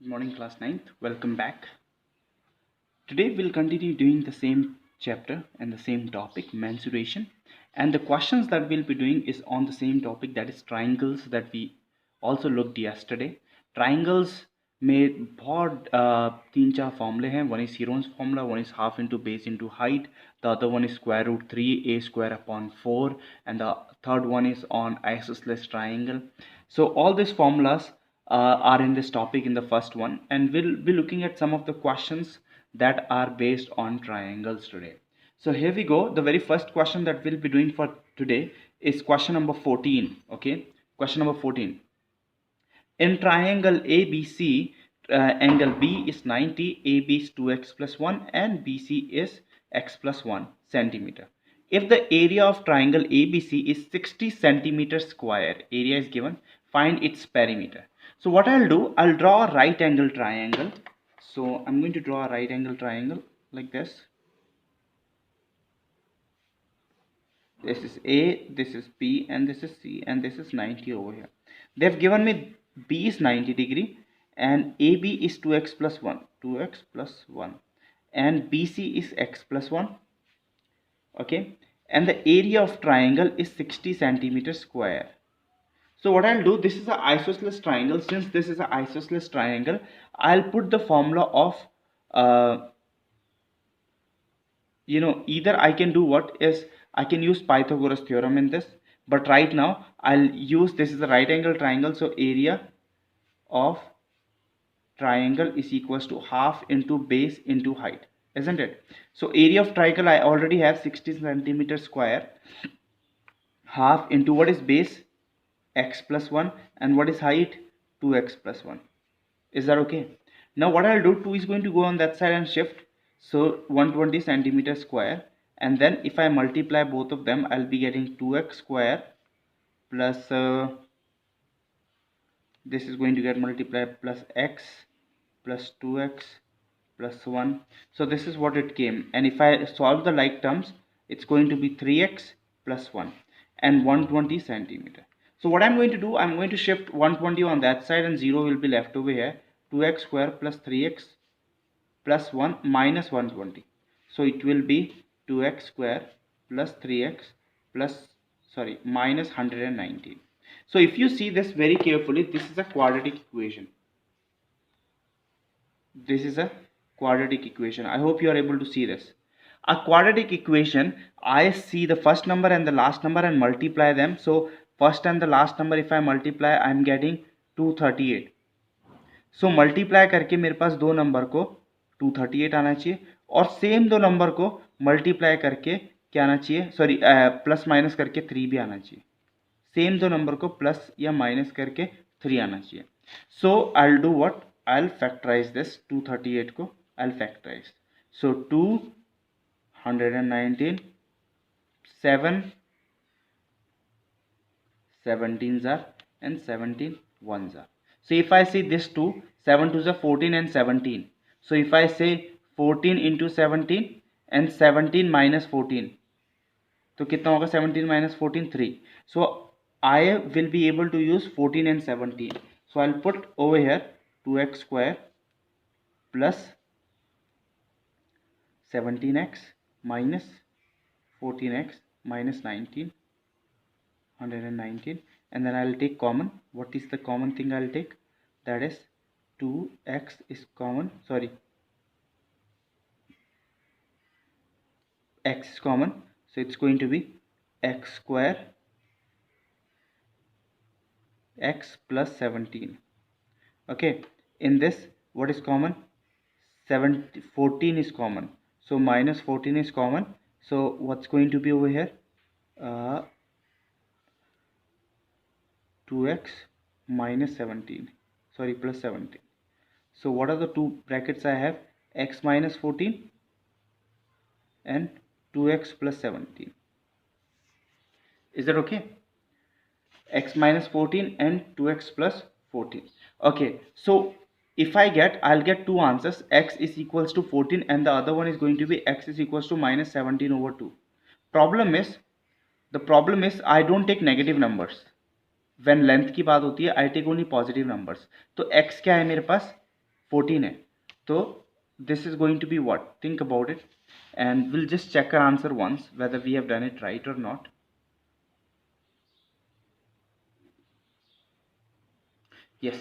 Good morning, class 9th. Welcome back. Today we'll continue doing the same chapter and the same topic, mensuration. And the questions that we'll be doing is on the same topic, that is triangles, that we also looked yesterday. Triangles में बहुत तीन चार फॉर्मूले हैं. One is Heron's formula, one is half into base into height, the other one is square root 3 a square upon 4, and the third one is on isosceles triangle. So all these formulas are in this topic in the first one, and we'll be looking at some of the questions that are based on triangles today. So here we go. The very first question that we'll be doing for today is question number 14. Okay, question number 14. In triangle ABC, angle B is 90, AB is 2x plus 1, and BC is x plus 1 centimeter. If the area of triangle ABC is 60 centimeters square, area is given, find its perimeter. So what I'll do, I'll draw a right angle triangle. So I'm going to draw a right angle triangle like this. This is A, this is B, and this is C, and this is 90 over here. They've given me B is 90 degree and AB is 2x plus 1, 2x plus 1, and BC is x plus 1. Okay, and the area of triangle is 60 centimeters square. So what I'll do, this is an isosceles triangle. Since this is an isosceles triangle, I'll put the formula of either I can do what is, I can use Pythagoras theorem in this, but right now I'll use, this is a right angle triangle, so area of triangle is equals to half into base into height, isn't it? So area of triangle I already have 60 centimeters square, half into what is base, x plus 1, and what is height, 2x plus 1. Is that okay? Now what I'll do, 2 is going to go on that side and shift, so 120 centimeters square, and then if I multiply both of them, I'll be getting 2x square plus this is going to get multiplied plus x plus 2x plus 1. So this is what it came, and if I solve the like terms, it's going to be 3x plus 1 and 120 centimeter. So what I'm going to do, I'm going to shift 120 on that side and 0 will be left over here. 2x square plus 3x plus 1 minus 120. So it will be 2x square plus 3x plus minus 119. So if you see this very carefully, this is a quadratic equation. This is a quadratic equation. I hope you are able to see this. A quadratic equation, I see the first number and the last number and multiply them. So first and the last number if I multiply, I am getting 238. So multiply करके मेरे पास दो number को 238 आना चाहिए, और same दो number को multiply करके क्या आना चाहिए, सॉरी प्लस माइनस करके 3 भी आना चाहिए. सेम दो नंबर को प्लस या माइनस करके 3 आना चाहिए. So I will do what, I will factorise this 238 को, I will factorise. So 219, 7 17s are and 17 ones are. So if I say this 2, 7 2s are 14 and 17. So if I say 14 into 17 and 17 minus 14, तो कितना होगा 17 minus 14, 3. So I will be able to use 14 and 17. So I'll put over here 2x square plus 17x minus 14x minus 19, 119, and then I'll take common. What is the common thing I'll take? That is 2x is common, sorry, x is common, so it's going to be x square x plus 17. Okay, in this what is common? 14 is common, so minus 14 is common. So what's going to be over here? 2x minus 17, sorry, plus 17. So what are the two brackets I have? X minus 14 and 2x plus 17. Is that okay? X minus 14 and 2x plus 14. Okay, so if I get, I'll get two answers. X is equals to 14 and the other one is going to be x is equals to minus 17 over 2. The problem is I don't take negative numbers. When length की बात होती है, I take only positive numbers. तो x क्या है मेरे पास? 14 है, तो this is going to be what? Think about it, and we'll just check our answer once whether we have done it right or not. Yes,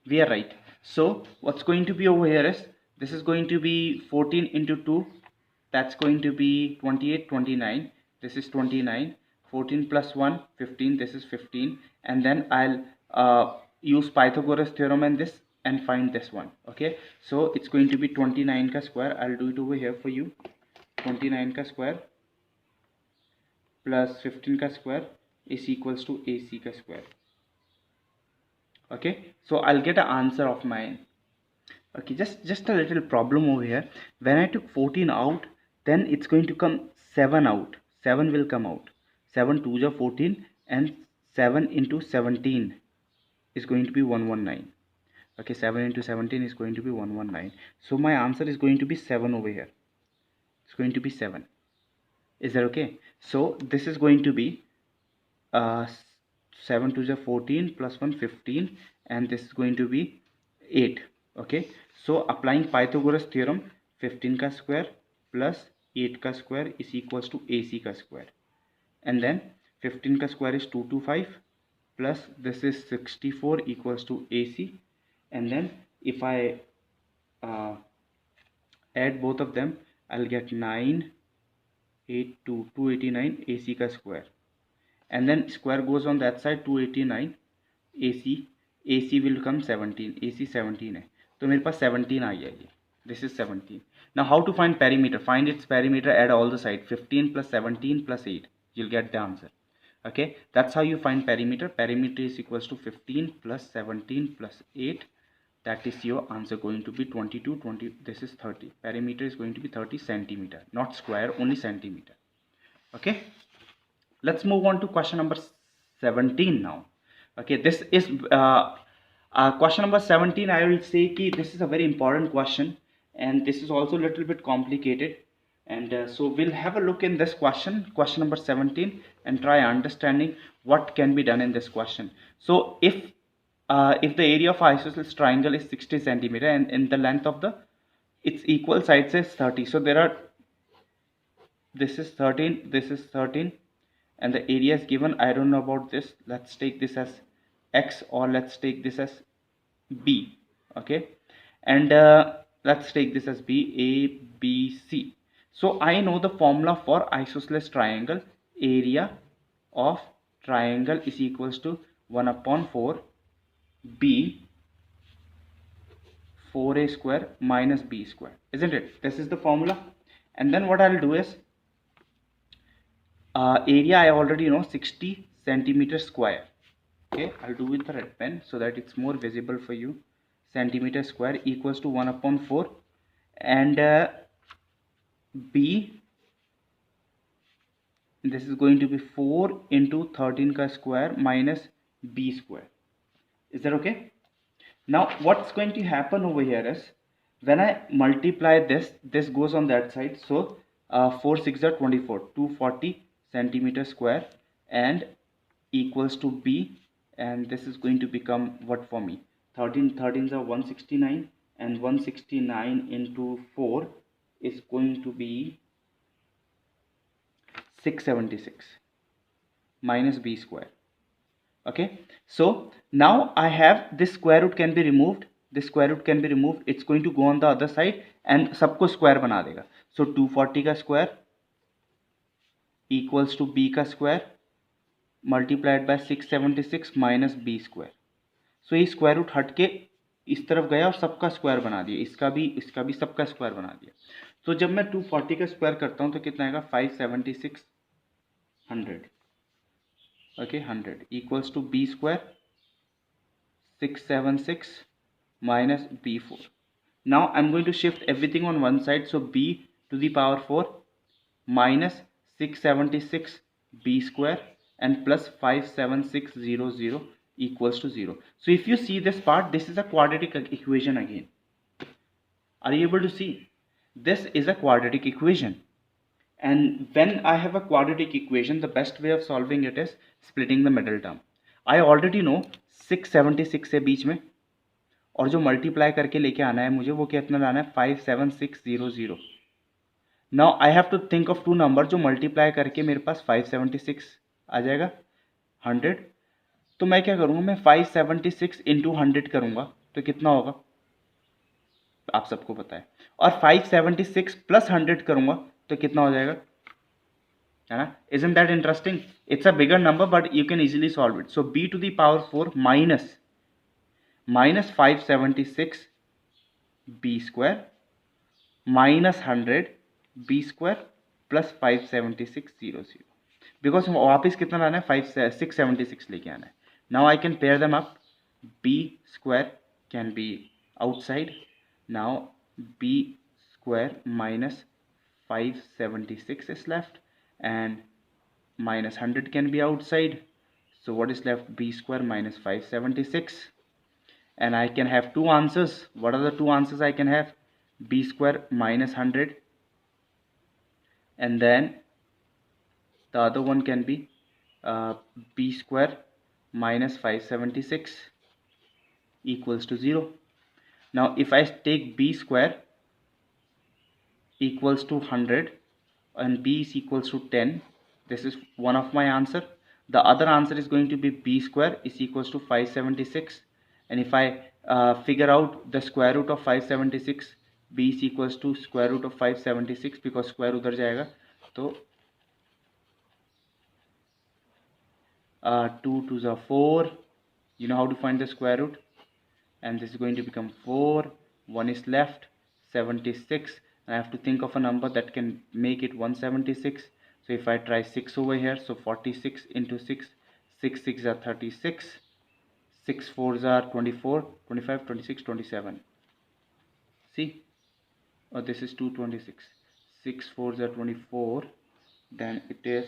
we are right. So what's going to be over here is, this is going to be 14 into 2, that's going to be 28, 29, this is 29, 14 plus 1, 15, this is 15, and then I'll use Pythagoras theorem and this and find this one. Okay, so it's going to be 29 ka square, I'll do it over here for you. 29 ka square plus 15 ka square is equals to AC ka square. Okay, so I'll get an answer of mine. Okay, just a little problem over here. When I took 14 out, then it's going to come 7 out. 7 will come out. 7 2 is 14, and 7 into 17 is going to be 119. Okay, 7 into 17 is going to be 119. So my answer is going to be 7 over here. It's going to be 7. Is that okay? So this is going to be 7 2 is 14 plus 1 15, and this is going to be 8. Okay, so applying Pythagoras theorem, 15 ka square plus 8 ka square is equals to AC ka square, and then 15 ka square is 225 plus this is 64 equals to AC, and then if I add both of them, I'll get 9 8 2 289 AC ka square, and then square goes on that side, 289 AC will come 17, AC 17 है, तो मेरे पास 17 आ गया ये. This is 17. Now how to find perimeter? Find its perimeter, add all the side, 15 plus 17 plus 8, you'll get the answer. Okay, that's how you find perimeter. Perimeter is equals to 15 plus 17 plus 8, that is your answer going to be 22 20. This is 30. Perimeter is going to be 30 centimeter, not square, only centimeter. Okay, let's move on to question number 17 now. Okay, this is question number 17. I will say ki this is a very important question, and this is also a little bit complicated, and so we'll have a look in this question number 17, and try understanding what can be done in this question. So if the area of isosceles triangle is 60 centimeter, and in the length of the its equal sides is 30, so there are, this is 13, this is 13, and the area is given. I don't know about this, let's take this as X, or let's take this as B. Okay, and let's take this as B, A, B, C. So I know the formula for isosceles triangle. Area of triangle is equals to 1 upon 4 B 4A square minus B square, isn't it? This is the formula. And then what I'll do is, area I already know, 60 centimeter square. Okay, I'll do with the red pen so that it's more visible for you. Centimeter square equals to 1 upon 4, and B, this is going to be 4 into 13 ka square minus B square. Is that okay? Now what's going to happen over here is, when I multiply this, this goes on that side, so 4 6 are 24, 240 centimeter square, and equals to B, and this is going to become what for me? 13 are 169, and 169 into 4 is going to be 676 minus B square. Okay, so now I have this square root can be removed, this square root can be removed, it's going to go on the other side and सबको square बना देगा. So 240 का square equals to B का square multiplied by 676 minus B square. So ये square root हट के इस तरफ गया और सबका स्क्वायर बना दिया, इसका भी सबका स्क्वायर बना दिया. तो जब मैं 240 का स्क्वायर करता हूँ तो कितना आएगा? 576 100. Okay, 100 equals to B square 676 minus B4. Now I'm going to shift everything on one side, so B to the power 4 minus 676 B square and plus 57600 equals to 0. So if you see this part, this is a quadratic equation again. Are you able to see? This is a quadratic equation. And when I have a quadratic equation, the best way of solving it is splitting the middle term. I already know 676 है बीच में, और जो multiply करके लेके आना है मुझे वो कितना लाना है 57600। Now I have to think of two number जो मल्टीप्लाई करके मेरे पास 576 आ जाएगा 100। तो मैं क्या करूँगा, मैं 576 इंटू 100 करूँगा तो कितना होगा आप सबको पता है, और 576 प्लस 100 करूँगा तो कितना हो जाएगा, है ना। Isn't that interesting? It's a bigger number but you can easily solve it. So b to the power 4 minus 576 b square minus 100 b square plus 57600, because वापस कितना लाना है 676 लेके आना है. Now I can pair them up. b square can be outside. Now b square minus 576 is left and minus 100 can be outside. So what is left? B square minus 576, and I can have two answers. What are the two answers I can have? B square minus 100, and then the other one can be b square minus 576 equals to 0. Now if I take b square equals to 100 and b is equals to 10, this is one of my answer. The other answer is going to be b square is equals to 576, and if I figure out the square root of 576, b is equals to square root of 576 because square उधर जाएगा तो 2 2s are 4. You know how to find the square root, and this is going to become 4. 1 is left, 76, and I have to think of a number that can make it 176. So if I try 6 over here, so 46 into 6, 6 6 are 36, 6 4s are 24, 25, 26, 27. See, oh, this is 226. 6 4s are 24, then it is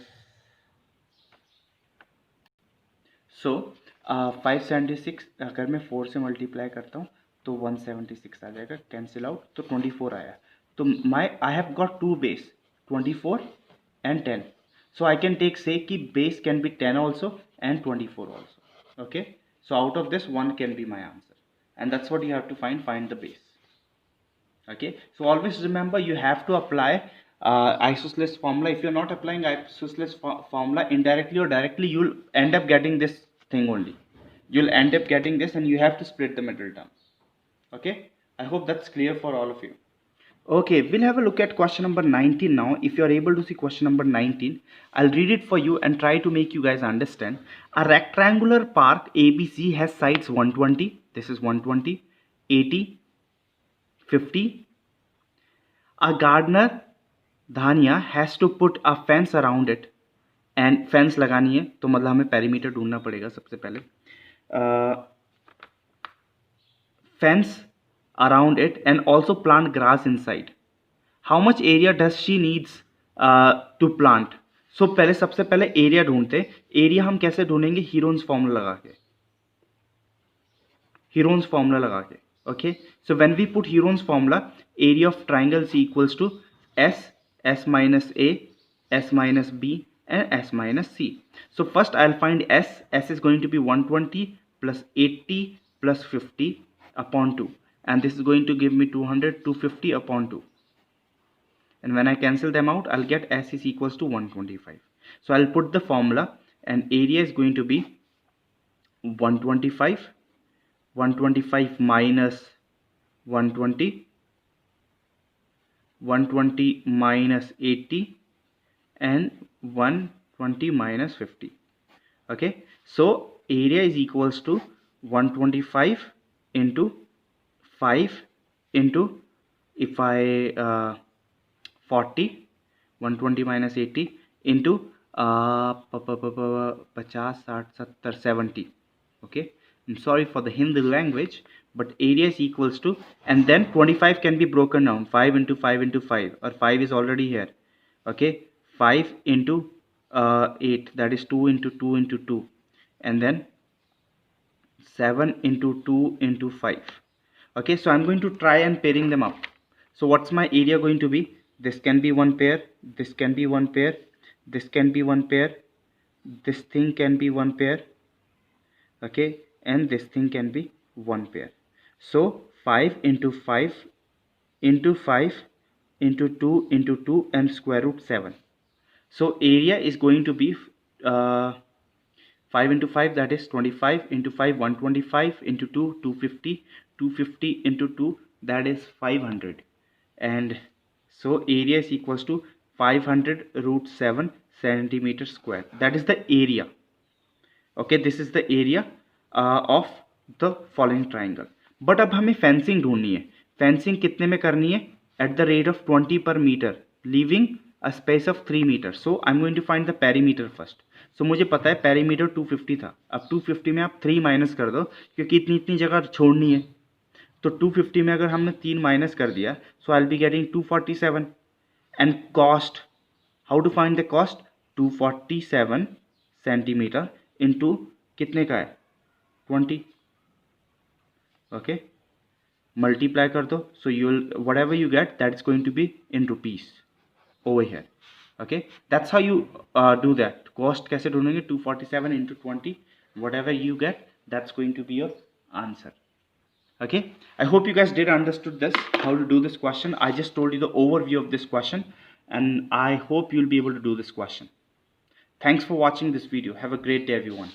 so 576 अगर मैं 4 से multiply करता हूँ तो 176 आ जाएगा, cancel out तो 24 आया. तो I have got to base 24 and 10. So I can take say कि base can be 10 also and 24 also. Okay, so out of this one can be my answer, and that's what you have to find the base. Okay, so always remember you have to apply isosceles formula. If you're not applying isosceles formula, indirectly or directly you'll end up getting this thing only. You'll end up getting this and you have to split the middle term. Okay, I hope that's clear for all of you. Okay, we'll have a look at question number 19 now. If you're able to see question number 19, I'll read it for you and try to make you guys understand. A rectangular park ABC has sides 120, this is 120, 80, 50. A gardener Dhania has to put a fence around it, and fence लगानी है तो मतलब हमें perimeter ढूंढना पड़ेगा सबसे पहले. Fence around it and also plant grass inside. How much area does she needs to plant? So पहले सबसे पहले एरिया ढूंढते. एरिया हम कैसे ढूंढेंगे? हीरोन्स फॉर्मूला लगा के. Heron's formula लगा के. Okay, so when we put Heron's formula, area of triangle is equals to s minus a, s minus b, and s minus c. So first I'll find s is going to be 120 plus 80 plus 50 upon 2, and this is going to give me 200, 250 upon 2, and when I cancel them out I'll get s is equals to 125. So I'll put the formula, and area is going to be 125 minus 120, 120 minus 80, and 120 minus 50. Okay, so area is equals to 125 into 5 into, if I 40, 120 minus 80 into 50, 60, 70, 70. Okay, I'm sorry for the Hindi language, but area is equals to, and then 25 can be broken down, 5 into 5 into 5, or 5 is already here. Okay, 5 into 8, that is 2 into 2 into 2, and then 7 into 2 into 5. Okay, so I'm going to try and pairing them up. So what's my area going to be? This can be one pair, this can be one pair, this can be one pair, this thing can be one pair. Okay, and this thing can be one pair. So 5 into 5 into 5 into 2 into 2 and square root 7. So area is going to be 5 into 5, that is 25, into 5 125, into 2 250, 250 into 2, that is 500. And so area is equals to 500 root 7 centimeter square. That is the area. Okay, this is the area of the following triangle. But अब हमें fencing ढूंढनी है. Fencing कितने में करनी है? At the rate of 20 per metre, leaving a space of 3 metre. So I am going to find the perimeter first. So मुझे पता है पेरीमीटर 250 था. अब 250 में आप 3 माइनस कर दो, क्योंकि इतनी इतनी जगह छोड़नी है. तो 250 में अगर हमने 3 माइनस कर दिया, so I will be getting 247. And cost, how to find the cost? 247 centimetre into कितने का है? 20. ओके, मल्टीप्लाई कर दो. So you will, whatever you get, that is going to be in rupees over here. Okay, that's how you do that. Cost कैसे ढूंढेंगे? 247 into 20, whatever you get, that's going to be your answer. Okay, I hope you guys did understood this, how to do this question. I just told you the overview of this question, and I hope you'll be able to do this question. Thanks for watching this video. Have a great day, everyone.